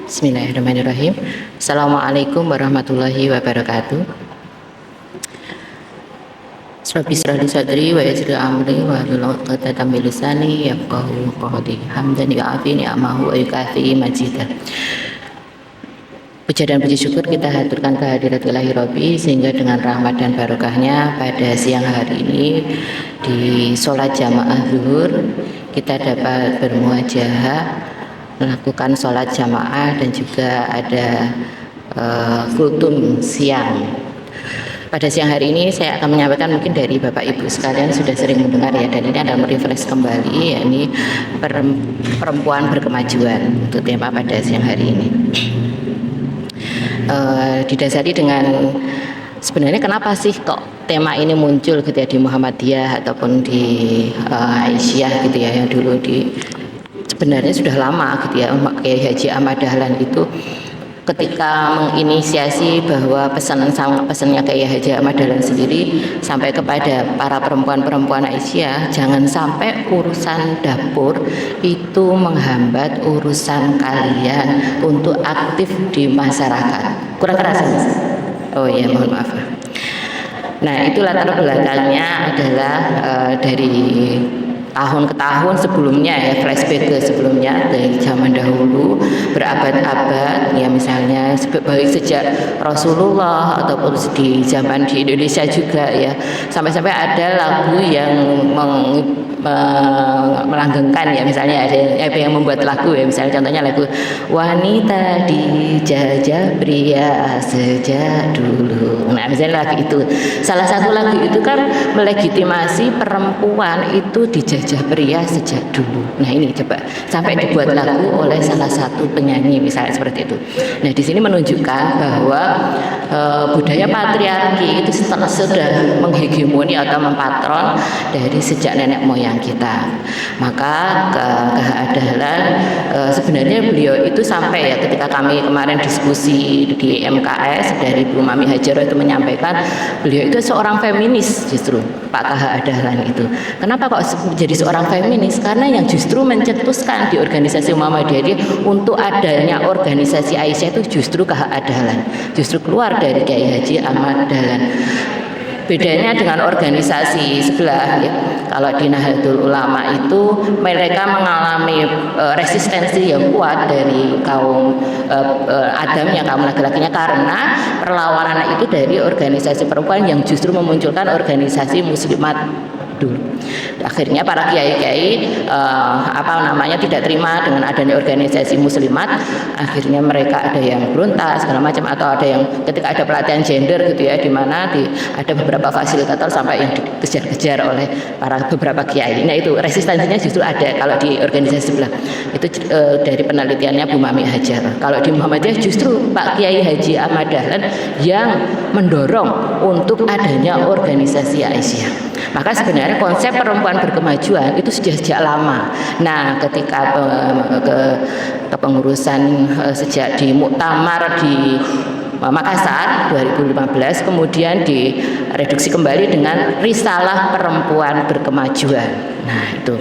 Bismillahirrahmanirrahim. Assalamualaikum warahmatullahi wabarakatuh. Rabbi shrah li sadri wa yassir li amri wahlul 'uqdatam min lisani yafqahu qawli. Hamdan ya'fi ni'amahu wa yukafi majidah. Puja dan puji syukur kita haturkan kehadirat Ilahi Rabbi, sehingga dengan rahmat dan barokahnya pada siang hari ini di sholat jamaah zuhur kita dapat bermuajahah melakukan sholat jamaah dan juga ada kultum siang. Pada siang hari ini saya akan menyampaikan, mungkin dari Bapak Ibu sekalian sudah sering mendengar ya, dan ini adalah merefresh kembali, yakni perempuan berkemajuan untuk tema pada siang hari ini. Didasari dengan sebenarnya kenapa sih kok tema ini muncul gitu ya di Muhammadiyah ataupun di Aisyah gitu ya, yang dulu sebenarnya sudah lama gitu ya. Kiai Haji Ahmad Dahlan itu ketika menginisiasi bahwa pesannya Kiai Haji Ahmad Dahlan sendiri sampai kepada para perempuan-perempuan Aisyah, jangan sampai urusan dapur itu menghambat urusan kalian untuk aktif di masyarakat. Kurang keras Mas? Oh iya, mohon maaf. Nah, itu latar belakangnya adalah dari tahun ke tahun sebelumnya ya, flashback ke sebelumnya dari zaman dahulu berabad-abad ya, misalnya baik sejak Rasulullah ataupun di zaman di Indonesia juga ya, sampai-sampai ada lagu yang melanggengkan ya, misalnya ada yang membuat lagu ya, misalnya contohnya lagu wanita dijajah pria sejak dulu. Nah, misalnya lagu itu, salah satu lagu itu kan melegitimasi perempuan itu dijajah pria sejak dulu. Nah, ini coba sampai dibuat lagu oleh salah satu penyanyi misalnya seperti itu. Nah, di sini menunjukkan bahwa budaya patriarki itu sudah menghegemoni atau mempatron dari sejak nenek moyang kita. Maka K.H. Dahlan sebenarnya beliau itu sampai ya, ketika kami kemarin diskusi di MKS dari Bu Mami Hajaro itu menyampaikan beliau itu seorang feminis, justru Pak K.H. Dahlan itu. Kenapa kok menjadi seorang feminis? Karena yang justru mencetuskan di organisasi Muhammadiyah untuk adanya organisasi Aisyah itu justru K.H. Dahlan, justru keluar dari Kiai Haji Ahmad Dahlan. Bedanya dengan organisasi sebelah ya, kalau di Nahdlatul Ulama itu mereka mengalami resistensi yang kuat dari kaum adamnya, kaum laki-lakinya, karena perlawanan itu dari organisasi perempuan yang justru memunculkan organisasi muslimat dulu. Akhirnya para kiai-kiai tidak terima dengan adanya organisasi muslimat. Akhirnya mereka ada yang berontak segala macam, atau ada yang ketika ada pelatihan gender gitu ya, di mana ada beberapa fasilitator sampai yang dikejar-kejar oleh para beberapa kiai. Nah, itu resistensinya justru ada kalau di organisasi sebelah. Itu dari penelitiannya Bu Mami Hajar. Kalau di Muhammadiyah justru Pak Kiai Haji Ahmad Dahlan yang mendorong untuk adanya organisasi Aisyah. Maka sebenarnya konsep perempuan berkemajuan itu sudah sejak lama. Nah, ketika kepengurusan sejak di Muktamar di Makassar 2015, kemudian direduksi kembali dengan Risalah Perempuan Berkemajuan. Nah, itu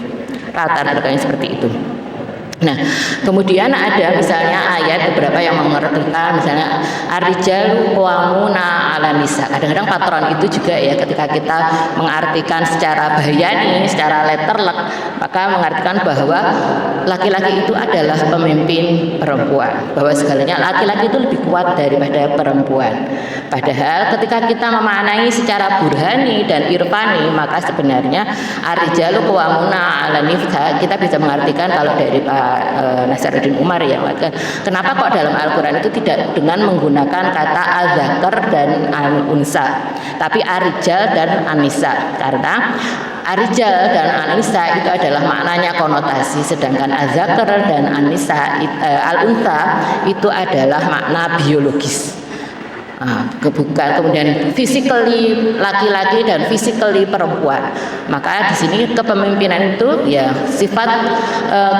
latar belakangnya seperti itu. Nah, kemudian ada misalnya ayat beberapa yang mengertikan misalnya ar-rijalu qawwamuna 'alan nisa. Kadang-kadang patron itu juga ya, ketika kita mengartikan secara bayani, secara letterlek, maka mengartikan bahwa laki-laki itu adalah pemimpin perempuan, bahwa segalanya laki-laki itu lebih kuat daripada perempuan. Padahal ketika kita memaknai secara burhani dan irfani, maka sebenarnya ar-rijalu qawwamuna 'alan nisa kita bisa mengartikan, kalau dari Pak Nasaruddin Umar ya, kenapa kok dalam Al-Quran itu tidak dengan menggunakan kata az-zakar dan al-unsa, tapi ar-rijal dan an-nisa? Karena ar-rijal dan an-nisa itu adalah maknanya konotasi, sedangkan az-zakar dan an-nisa al-unsa itu adalah makna biologis. Kemudian physically laki-laki dan physically perempuan. Maka di sini kepemimpinan itu ya sifat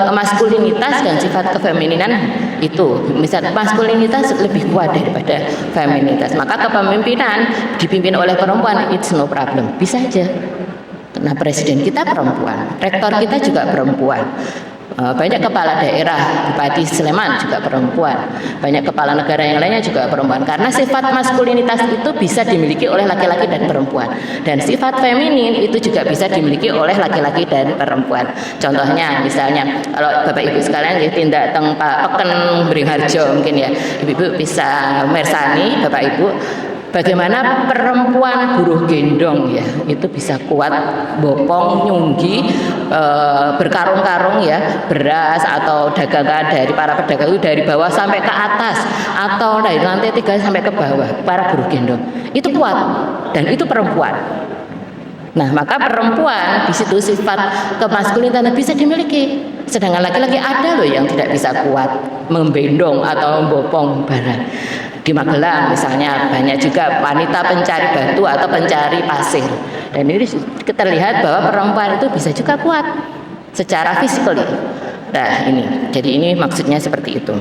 maskulinitas dan sifat kefemininan itu. Misal maskulinitas lebih kuat daripada feminitas. Maka kepemimpinan dipimpin oleh perempuan, it's no problem. Bisa aja. Nah, presiden kita perempuan, rektor kita juga perempuan. Banyak kepala daerah, Bupati Sleman juga perempuan, banyak kepala negara yang lainnya juga perempuan. Karena sifat maskulinitas itu bisa dimiliki oleh laki-laki dan perempuan, dan sifat feminin itu juga bisa dimiliki oleh laki-laki dan perempuan. Contohnya, misalnya kalau Bapak Ibu sekalian ya tindak teng Peken Beringharjo mungkin ya, Ibu bisa mersani Bapak Ibu. Bagaimana perempuan buruh gendong ya itu bisa kuat bopong nyunggi berkarung-karung ya beras atau dagangan dari para pedagang itu dari bawah sampai ke atas atau dari lantai 3 sampai ke bawah para buruh gendong itu kuat dan itu perempuan. Nah maka perempuan di situ sifat kemaskulinan bisa dimiliki, sedangkan laki-laki ada loh yang tidak bisa kuat membendong atau membopong barang. Di Magelang misalnya banyak juga wanita pencari batu atau pencari pasir, dan ini terlihat bahwa perempuan itu bisa juga kuat secara fisikal. Nah ini, jadi ini maksudnya seperti itu.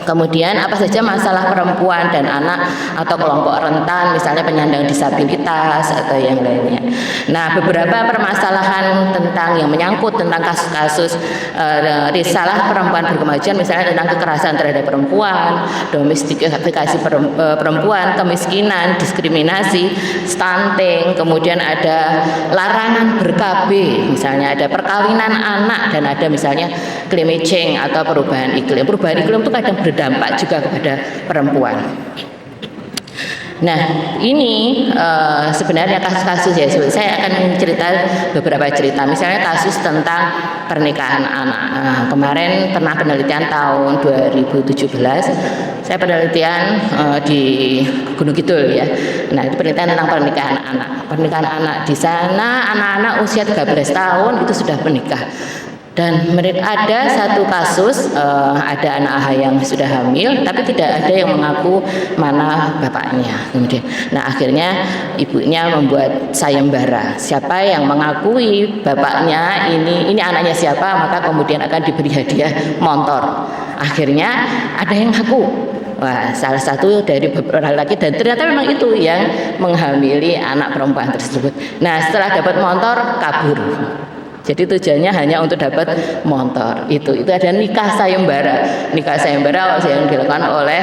Kemudian apa saja masalah perempuan dan anak atau kelompok rentan, misalnya penyandang disabilitas atau yang lainnya. Nah, beberapa permasalahan tentang yang menyangkut tentang kasus-kasus risalah perempuan berkemajuan, misalnya tentang kekerasan terhadap perempuan, domestifikasi perempuan, kemiskinan, diskriminasi, stunting, kemudian ada larangan ber-KB, misalnya ada perkawinan anak, dan ada misalnya climate change atau perubahan iklim. Perubahan iklim itu kadang berdampak juga kepada perempuan. Nah, ini sebenarnya kasus-kasus ya. Saya akan cerita beberapa cerita. Misalnya kasus tentang pernikahan anak. Nah, kemarin pernah penelitian tahun 2017. Saya penelitian di Gunung Kidul ya. Nah, itu penelitian tentang pernikahan anak. Pernikahan anak di sana anak-anak usia 13 tahun itu sudah menikah. Dan ada satu kasus ada anak AHA yang sudah hamil tapi tidak ada yang mengaku mana bapaknya. Kemudian, nah akhirnya ibunya membuat sayembara. Siapa yang mengakui bapaknya ini anaknya siapa, maka kemudian akan diberi hadiah motor. Akhirnya ada yang ngaku. Wah, salah satu dari beberapa laki, dan ternyata memang itu yang menghamili anak perempuan tersebut. Nah, setelah dapat motor kabur. Jadi tujuannya hanya untuk dapat motor. Itu ada nikah sayembara. Nikah sayembara yang dilakukan oleh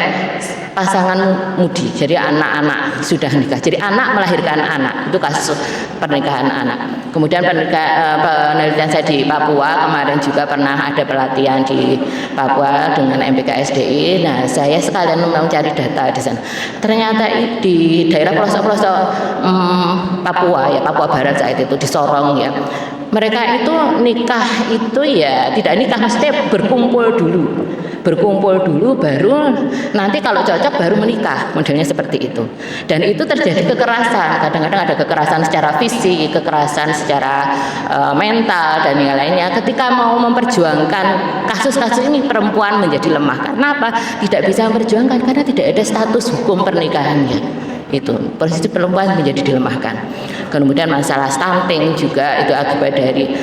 pasangan mudi. Jadi anak-anak sudah nikah. Jadi anak melahirkan anak. Itu kasus pernikahan anak. Kemudian penelitian saya di Papua kemarin juga pernah ada pelatihan di Papua dengan MPKSDI. Nah, saya sekalian mencari data di sana. Ternyata di daerah pelosok-pelosok Papua ya, Papua Barat saat itu di Sorong ya. Mereka itu nikah itu ya tidak nikah, mesti berkumpul dulu baru nanti kalau cocok baru menikah, modelnya seperti itu. Dan itu terjadi kekerasan, kadang-kadang ada kekerasan secara fisik, kekerasan secara mental dan yang lainnya. Ketika mau memperjuangkan kasus-kasus ini perempuan menjadi lemah. Karena apa? Tidak bisa memperjuangkan karena tidak ada status hukum pernikahannya. Itu posisi perempuan menjadi dilemahkan. Kemudian masalah stunting juga itu akibat dari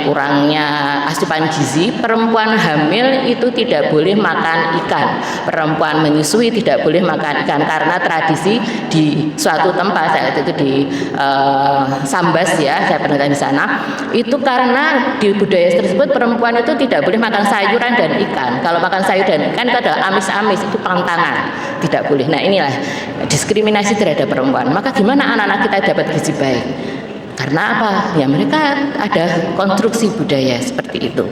kurangnya asupan gizi. Perempuan hamil itu tidak boleh makan ikan, perempuan menyusui tidak boleh makan ikan karena tradisi di suatu tempat saat itu di Sambas ya, saya pernah di sana. Itu karena di budaya tersebut perempuan itu tidak boleh makan sayuran dan ikan. Kalau makan sayur dan ikan itu adalah amis-amis, itu pantangan, tidak boleh. Nah, inilah diskriminasi terhadap perempuan. Maka gimana anak-anak kita dapat gizi baik? Karena apa? Ya mereka ada konstruksi budaya seperti itu.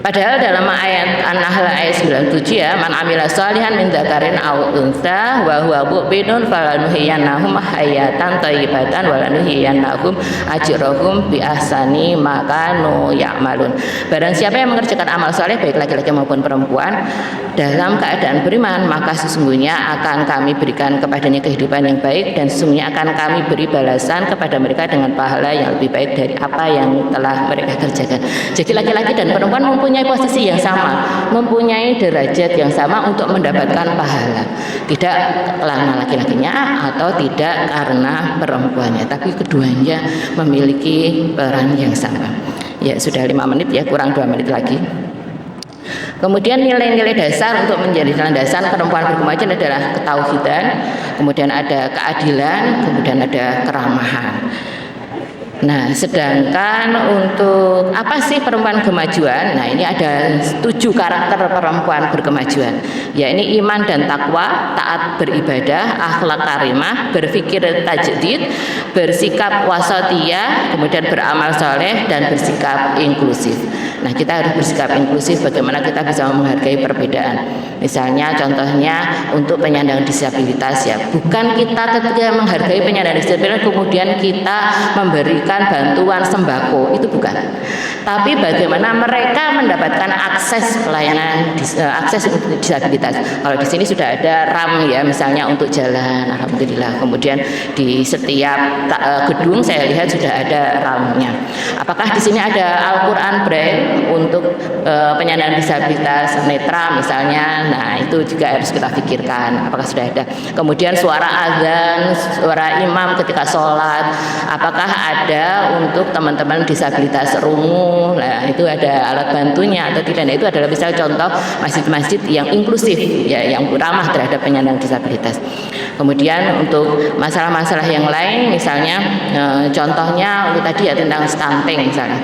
Padahal dalam ayat An-Nahl ayat 97 ya, man amila sholihan min dzakarin aw untha wa huwa mu'minun falanuhyiyannahum hayatan thayyibatan wa lanuhyiyannahum ajrahum bi ahsani ma kanu ya'malun. Barang siapa yang mengerjakan amal soleh baik laki-laki maupun perempuan dalam keadaan beriman, maka sesungguhnya akan kami berikan kepadanya kehidupan yang baik, dan sesungguhnya akan kami beri balasan kepada mereka dengan pahala yang lebih baik dari apa yang telah mereka kerjakan. Jadi laki-laki dan perempuan mempunyai posisi yang sama, mempunyai derajat yang sama untuk mendapatkan pahala. Tidak karena laki-lakinya atau tidak karena perempuannya, tapi keduanya memiliki peran yang sama. Ya, sudah 5 menit ya, kurang 2 menit lagi. Kemudian nilai-nilai dasar untuk menjadi landasan perempuan berkemajuan adalah ketauhidan, kemudian ada keadilan, kemudian ada keramahan. Nah, sedangkan untuk apa sih perempuan kemajuan? Nah, ini ada 7 karakter perempuan berkemajuan. Ya, ini iman dan takwa, taat beribadah, akhlak karimah, berpikir tajdid, bersikap wasatiyah, kemudian beramal soleh dan bersikap inklusif. Nah, kita harus bersikap inklusif. Bagaimana kita bisa menghargai perbedaan? Misalnya, contohnya untuk penyandang disabilitas ya, bukan kita ketika menghargai penyandang disabilitas kemudian kita memberikan bantuan sembako, itu bukan. Tapi bagaimana mereka mendapatkan akses pelayanan akses untuk disabilitas. Kalau di sini sudah ada RAM ya, misalnya untuk jalan, alhamdulillah. Kemudian di setiap gedung saya lihat sudah ada RAM-nya. Apakah di sini ada Al-Qur'an Braille untuk penyandang disabilitas netra misalnya? Nah, itu juga harus kita pikirkan. Apakah sudah ada? Kemudian suara azan, suara imam ketika sholat, apakah ada untuk teman-teman disabilitas rungu? Nah, itu ada alat bantunya atau tidak? Nah, itu adalah misalnya contoh masjid-masjid yang inklusif ya, yang ramah terhadap penyandang disabilitas. Kemudian untuk masalah-masalah yang lain misalnya contohnya untuk tadi ya tentang stunting misalnya.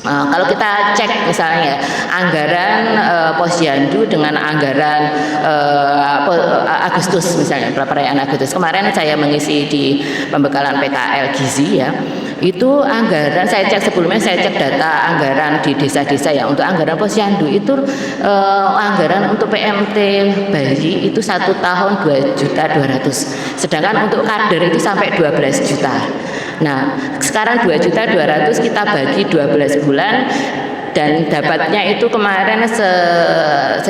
Kalau kita cek misalnya anggaran Posyandu dengan anggaran Agustus misalnya, perayaan Agustus kemarin saya mengisi di pembekalan PKL Gizi ya, itu anggaran saya cek sebelumnya, saya cek data anggaran di desa-desa ya, untuk anggaran Posyandu itu anggaran untuk PMT bayi itu 1 tahun 2.200.000, sedangkan untuk kader itu sampai 12 juta. Nah, sekarang 2.200.000 kita bagi 12 bulan dan dapatnya itu kemarin 118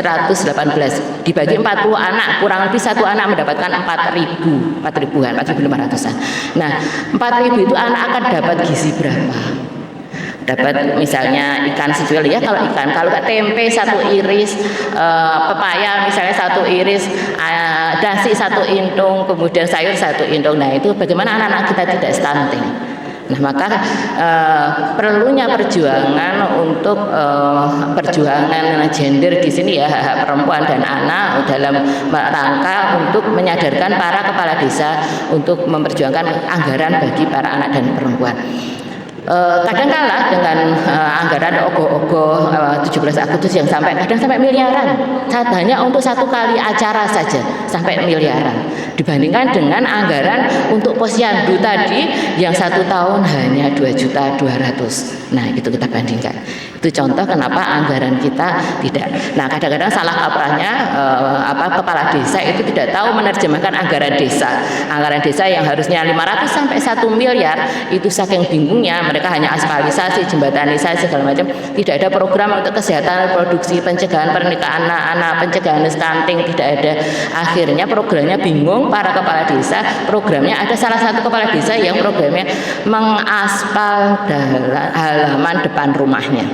dibagi 40 anak, kurang lebih satu anak mendapatkan 4.500-an. Nah, 4.000 itu anak akan dapat gizi berapa? Dapat misalnya ikan sejual ya, kalau ikan, kalau tempe 1 iris, pepaya misalnya 1 iris, dasi 1 intung, kemudian sayur 1 intung. Nah, itu bagaimana anak-anak kita tidak stunting. Nah, maka perlunya perjuangan untuk perjuangan gender di sini ya, hak perempuan dan anak dalam rangka untuk menyadarkan para kepala desa untuk memperjuangkan anggaran bagi para anak dan perempuan. Kadang-kala dengan anggaran ogoh-ogoh 17 Agustus yang kadang sampai miliaran, hanya untuk 1 kali acara saja sampai miliaran, dibandingkan dengan anggaran untuk Posyandu tadi yang 1 tahun hanya 2.200.000. Nah, itu kita bandingkan. Itu contoh kenapa anggaran kita tidak. Nah, kadang-kadang salah kaprahnya kepala desa itu tidak tahu menerjemahkan anggaran desa. Anggaran desa yang harusnya 500 sampai 1 miliar itu saking bingungnya mereka hanya aspalisasi, jembatanisasi segala macam. Tidak ada program untuk kesehatan reproduksi, pencegahan pernikahan anak-anak, pencegahan stunting, tidak ada. Akhirnya programnya bingung para kepala desa. Programnya ada salah satu kepala desa yang programnya mengaspal halaman depan rumahnya.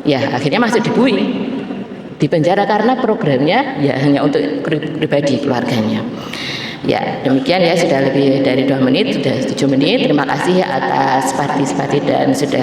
Ya, akhirnya masuk di penjara karena programnya ya hanya untuk pribadi keluarganya. Ya, demikian ya, sudah lebih dari 2 menit, sudah 7 menit. Terima kasih atas partisipasi dan sudah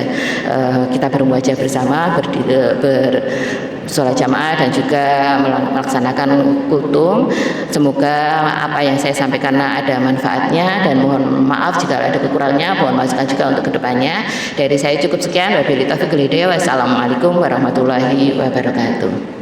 kita bermuajah bersama bersolat jamaah dan juga melaksanakan kultum. Semoga apa yang saya sampaikan ada manfaatnya dan mohon maaf jika ada kekurangannya, mohon masukan juga untuk kedepannya. Dari saya cukup sekian. Wabillahi taufiq wal hidayah. Wassalamualaikum warahmatullahi wabarakatuh.